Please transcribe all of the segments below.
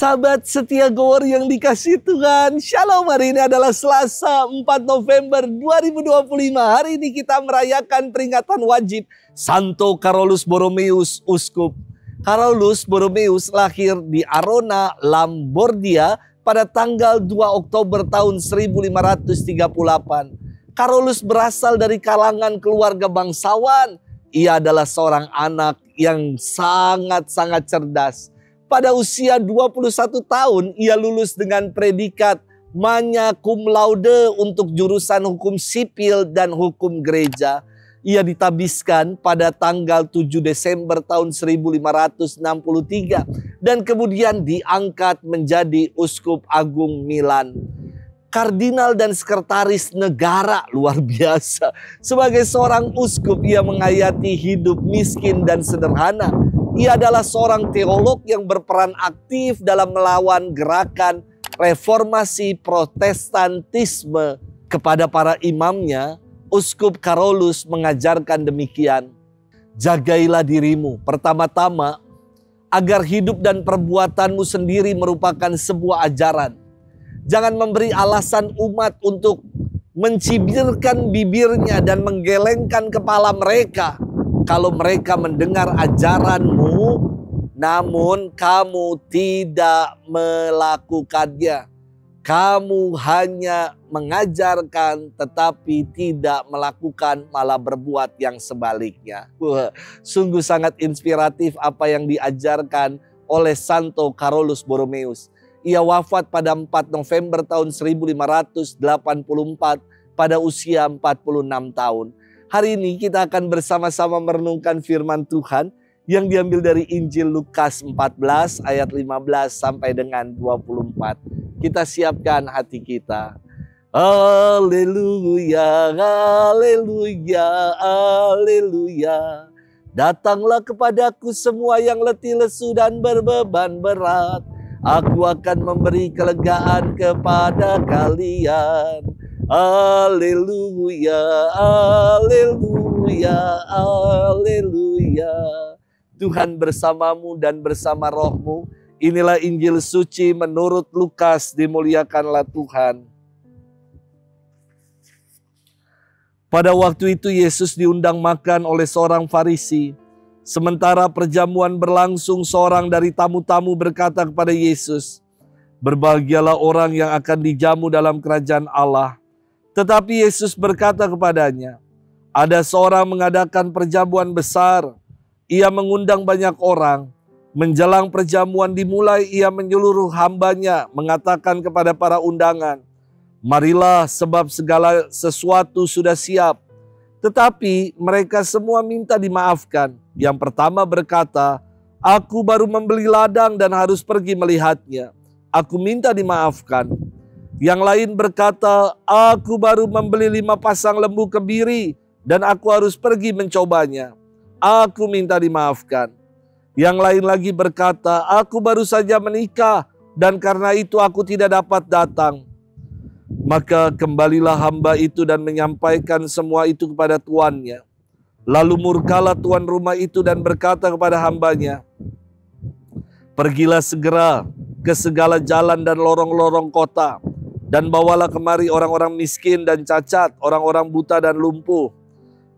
Sahabat setia Gowor yang dikasihi Tuhan, Shalom. Hari ini adalah Selasa 4 November 2025. Hari ini kita merayakan peringatan wajib Santo Carolus Borromeus, Uskup. Carolus Borromeus lahir di Arona, Lombardia pada tanggal 2 Oktober tahun 1538. Carolus berasal dari kalangan keluarga bangsawan. Ia adalah seorang anak yang sangat-sangat cerdas. Pada usia 21 tahun, ia lulus dengan predikat magna cum laude untuk jurusan hukum sipil dan hukum gereja. Ia ditabiskan pada tanggal 7 Desember tahun 1563 dan kemudian diangkat menjadi Uskup Agung Milan. Kardinal dan sekretaris negara, luar biasa. Sebagai seorang uskup, ia menghayati hidup miskin dan sederhana. Ia adalah seorang teolog yang berperan aktif dalam melawan gerakan reformasi protestantisme. Kepada para imamnya, Uskup Carolus mengajarkan demikian. Jagailah dirimu pertama-tama agar hidup dan perbuatanmu sendiri merupakan sebuah ajaran. Jangan memberi alasan umat untuk mencibirkan bibirnya dan menggelengkan kepala mereka kalau mereka mendengar ajaranmu, namun kamu tidak melakukannya. Kamu hanya mengajarkan tetapi tidak melakukan, malah berbuat yang sebaliknya. Sungguh sangat inspiratif apa yang diajarkan oleh Santo Carolus Borromeus. Ia wafat pada 4 November tahun 1584 pada usia 46 tahun. Hari ini kita akan bersama-sama merenungkan firman Tuhan yang diambil dari Injil Lukas 14 ayat 15 sampai dengan 24. Kita siapkan hati kita. Haleluya, haleluya, haleluya. Datanglah kepadaku semua yang letih lesu dan berbeban berat. Aku akan memberi kelegaan kepada kalian. Haleluya, haleluya, haleluya. Tuhan bersamamu dan bersama rohmu. Inilah Injil suci menurut Lukas, dimuliakanlah Tuhan. Pada waktu itu Yesus diundang makan oleh seorang Farisi. Sementara perjamuan berlangsung, seorang dari tamu-tamu berkata kepada Yesus, "Berbahagialah orang yang akan dijamu dalam kerajaan Allah." Tetapi Yesus berkata kepadanya, "Ada seorang mengadakan perjamuan besar. Ia mengundang banyak orang. Menjelang perjamuan dimulai, ia menyeluruh hambanya mengatakan kepada para undangan, 'Marilah, sebab segala sesuatu sudah siap.' Tetapi mereka semua minta dimaafkan. Yang pertama berkata, 'Aku baru membeli ladang dan harus pergi melihatnya. Aku minta dimaafkan.' Yang lain berkata, 'Aku baru membeli 5 pasang lembu kebiri dan aku harus pergi mencobanya. Aku minta dimaafkan.' Yang lain lagi berkata, 'Aku baru saja menikah dan karena itu aku tidak dapat datang.' Maka kembalilah hamba itu dan menyampaikan semua itu kepada tuannya. Lalu murkalah tuan rumah itu dan berkata kepada hambanya, 'Pergilah segera ke segala jalan dan lorong-lorong kota, dan bawalah kemari orang-orang miskin dan cacat, orang-orang buta dan lumpuh.'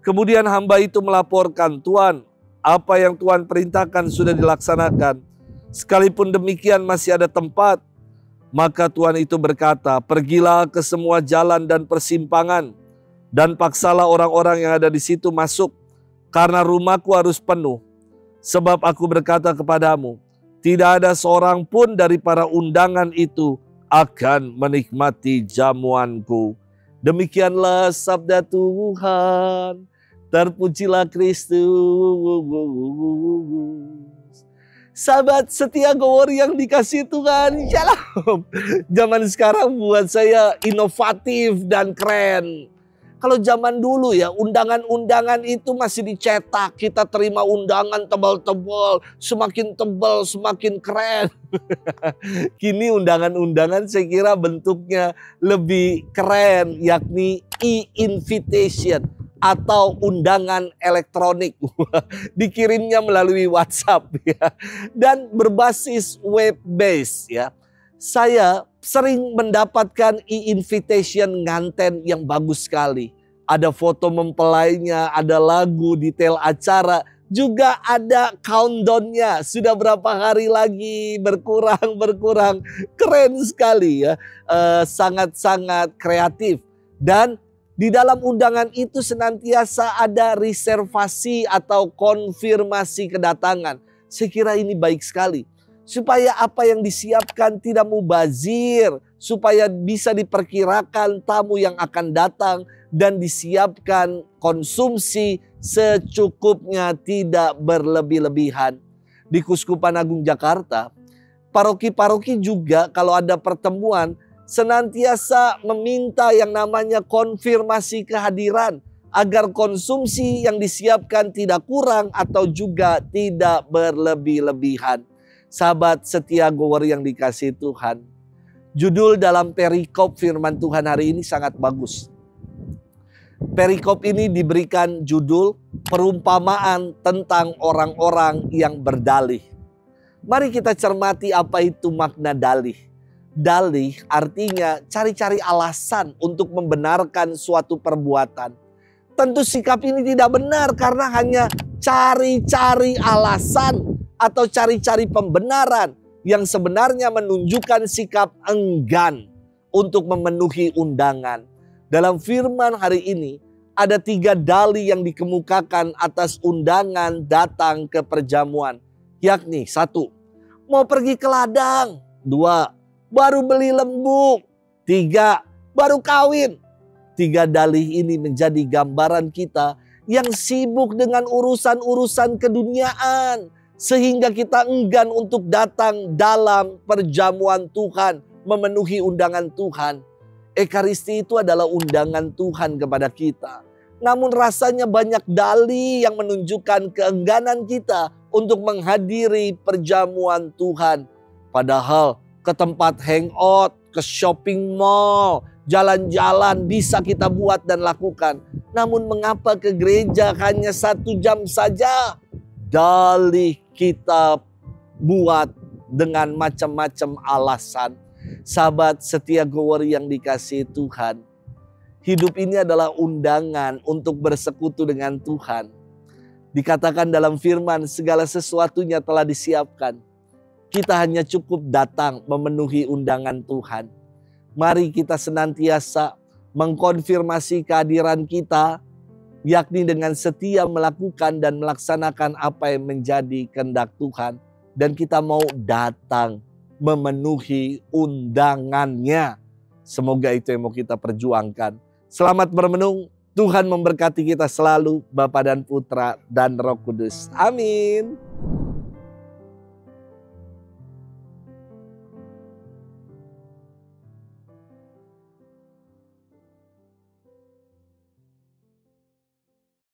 Kemudian hamba itu melaporkan, 'Tuan, apa yang Tuan perintahkan sudah dilaksanakan. Sekalipun demikian masih ada tempat.' Maka Tuan itu berkata, 'Pergilah ke semua jalan dan persimpangan, dan paksalah orang-orang yang ada di situ masuk, karena rumahku harus penuh. Sebab aku berkata kepadamu, tidak ada seorang pun dari para undangan itu akan menikmati jamuanku.'" Demikianlah sabda Tuhan. Terpujilah Kristus. Sahabat setia Gowor yang dikasihi Tuhan, Shalom. Zaman sekarang buat saya inovatif dan keren. Kalau zaman dulu ya, undangan-undangan itu masih dicetak. Kita terima undangan tebal-tebal, semakin tebal semakin keren. Kini undangan-undangan saya kira bentuknya lebih keren, yakni e-invitation. atau undangan elektronik. Dikirimnya melalui WhatsApp ya. Dan berbasis web base ya. Saya sering mendapatkan e-invitation nganten yang bagus sekali. Ada foto mempelainya, ada lagu, detail acara, juga ada countdown-nya. Sudah berapa hari lagi, berkurang. Keren sekali ya. Sangat-sangat kreatif. Dan di dalam undangan itu senantiasa ada reservasi atau konfirmasi kedatangan. Saya kira ini baik sekali. Supaya apa yang disiapkan tidak mubazir. Supaya bisa diperkirakan tamu yang akan datang. Dan disiapkan konsumsi secukupnya, tidak berlebih-lebihan. Di Kuskupan Agung Jakarta, paroki-paroki juga kalau ada pertemuan senantiasa meminta yang namanya konfirmasi kehadiran agar konsumsi yang disiapkan tidak kurang atau juga tidak berlebih-lebihan. Sahabat setia gower yang dikasihi Tuhan, judul dalam perikop firman Tuhan hari ini sangat bagus. Perikop ini diberikan judul perumpamaan tentang orang-orang yang berdalih. Mari kita cermati apa itu makna dalih. Dalih artinya cari-cari alasan untuk membenarkan suatu perbuatan. Tentu sikap ini tidak benar karena hanya cari-cari alasan atau cari-cari pembenaran yang sebenarnya menunjukkan sikap enggan untuk memenuhi undangan. Dalam firman hari ini ada 3 dalih yang dikemukakan atas undangan datang ke perjamuan. Yakni 1, mau pergi ke ladang. 2, baru beli lembu. 3, baru kawin. 3 dalih ini menjadi gambaran kita yang sibuk dengan urusan-urusan keduniaan. Sehingga kita enggan untuk datang dalam perjamuan Tuhan, memenuhi undangan Tuhan. Ekaristi itu adalah undangan Tuhan kepada kita. Namun rasanya banyak dalih yang menunjukkan keengganan kita untuk menghadiri perjamuan Tuhan. Padahal ke tempat hangout, ke shopping mall, jalan-jalan bisa kita buat dan lakukan. Namun mengapa ke gereja hanya 1 jam saja? Dalih kita buat dengan macam-macam alasan. Sahabat setia gower yang dikasihi Tuhan, hidup ini adalah undangan untuk bersekutu dengan Tuhan. Dikatakan dalam firman segala sesuatunya telah disiapkan. Kita hanya cukup datang memenuhi undangan Tuhan. Mari kita senantiasa mengkonfirmasi kehadiran kita, yakni dengan setia melakukan dan melaksanakan apa yang menjadi kehendak Tuhan. Dan kita mau datang memenuhi undangannya. Semoga itu yang mau kita perjuangkan. Selamat bermenung. Tuhan memberkati kita selalu, Bapa dan Putra dan Roh Kudus. Amin.